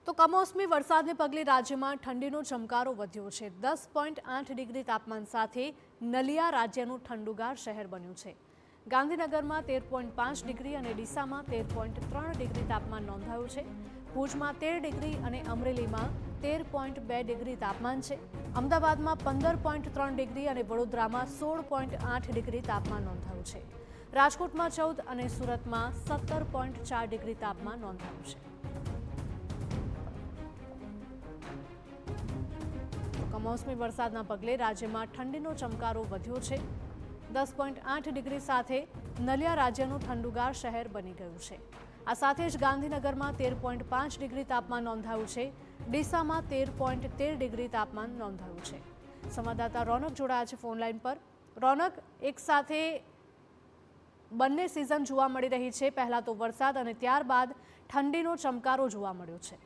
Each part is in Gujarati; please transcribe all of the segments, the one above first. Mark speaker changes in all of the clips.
Speaker 1: તો કમોસમી વરસાદને પગલે રાજ્યમાં ઠંડીનો ચમકારો વધ્યો છે। 10.8 ડિગ્રી તાપમાન સાથે નલિયા રાજ્યનું ઠંડુગાર શહેર બન્યું છે। ગાંધીનગરમાં 13.5 ડિગ્રી અને ડીસામાં 13.3 ડિગ્રી તાપમાન નોંધાયું છે। ભુજમાં 13 ડિગ્રી અને અમરેલીમાં 13.2 ડિગ્રી તાપમાન છે। અમદાવાદમાં 15.3 ડિગ્રી અને વડોદરામાં 16.8 ડિગ્રી તાપમાન નોંધાયું છે। રાજકોટમાં 14 અને સુરતમાં 17.4 ડિગ્રી તાપમાન નોંધાયું છે। કમોસમી વરસાદના પગલે રાજ્યમાં ઠંડીનો ચમકારો વધ્યો છે। 10.8 ડિગ્રી સાથે નલિયા રાજ્યનું ઠંડુગાર શહેર બની ગયું છે। આ સાથે જ ગાંધીનગરમાં 13.5 ડિગ્રી તાપમાન નોંધાયું છે। ડીસામાં 13.13 ડિગ્રી તાપમાન નોંધાયું છે। સંવાદદાતા રોનક જોડાયા છે ફોન લાઈન પર। રોનક, એક સાથે બંને સિઝન જોવા મળી રહી છે। પહેલા તો વરસાદ અને ત્યારબાદ ઠંડીનો ચમકારો જોવા મળ્યો છે।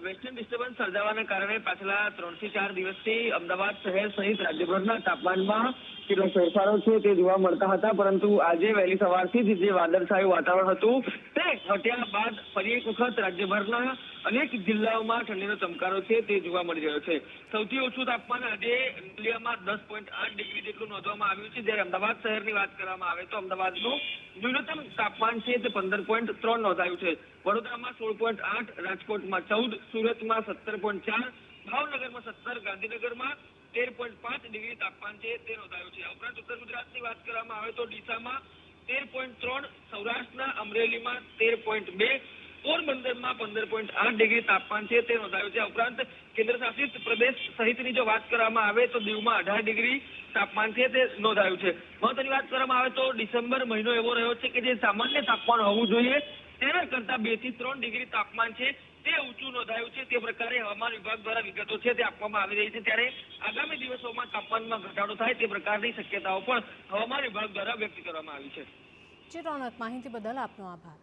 Speaker 2: વેસ્ટર્ન ડિસ્ટર્બન્સ સર્જાવાના કારણે પાછલા 3 થી 4 દિવસથી અમદાવાદ શહેર સહિત રાજ્યભરના તાપમાનમાં કેટલો ફેરફારો છે તે જોવા મળતા હતા, પરંતુ આજે વહેલી સવારથી જ જે વાદળછાયું વાતાવરણ હતું તે હટ્યા બાદ ફરી એક વખત રાજ્યભરના અનેક જિલ્લાઓમાં ઠંડીનો ચમકારો છે તે જોવા મળી રહ્યો છે। સૌથી ઓછું તાપમાન આજે નલિયામાં 10.8 ડિગ્રી જેટલું નોંધવામાં આવ્યું છે, જ્યારે અમદાવાદ શહેરની વાત કરવામાં આવે તો અમદાવાદનું ન્યૂનતમ તાપમાન છે તે 15.3 નોંધાયું છે। વડોદરામાં 16.8, રાજકોટમાં 14, સુરતમાં 17.4, ભાવનગરમાં 17, ગાંધીનગરમાં 13.5 ડિગ્રી તાપમાન છે તે નોંધાયું છે। ઉપરાંત ઉત્તર ગુજરાતની વાત કરવામાં આવે તો ડીસામાં 13.3, સૌરાષ્ટ્રના અમરેલીમાં 13.2, પોરબંદરમાં 15.8 ડિગ્રી તાપમાન છે તે નોંધાયું છે। ઉપરાંત કેન્દ્ર શાસિત પ્રદેશ સહિતની જો વાત કરવામાં આવે તો દીવમાં 18 ડિગ્રી તાપમાન છે તે નોંધાયું છે। મહત્વની વાત કરવામાં આવે તો ડિસેમ્બર મહિનો એવો રહ્યો છે કે જે સામાન્ય તાપમાન હોવું જોઈએ તેના કરતા 2 થી 3 ડિગ્રી તાપમાન છે તે ઊંચું નોંધાયું છે। તે પ્રકારે હવામાન વિભાગ દ્વારા વિગતો છે તે આપવામાં આવી રહી છે, ત્યારે આગામી દિવસોમાં તાપમાનમાં ઘટાડો થાય તે પ્રકારની શક્યતાઓ પણ હવામાન વિભાગ દ્વારા વ્યક્ત કરવામાં આવી છે।
Speaker 1: જી રોનક, માહિતી બદલ આપનો આભાર।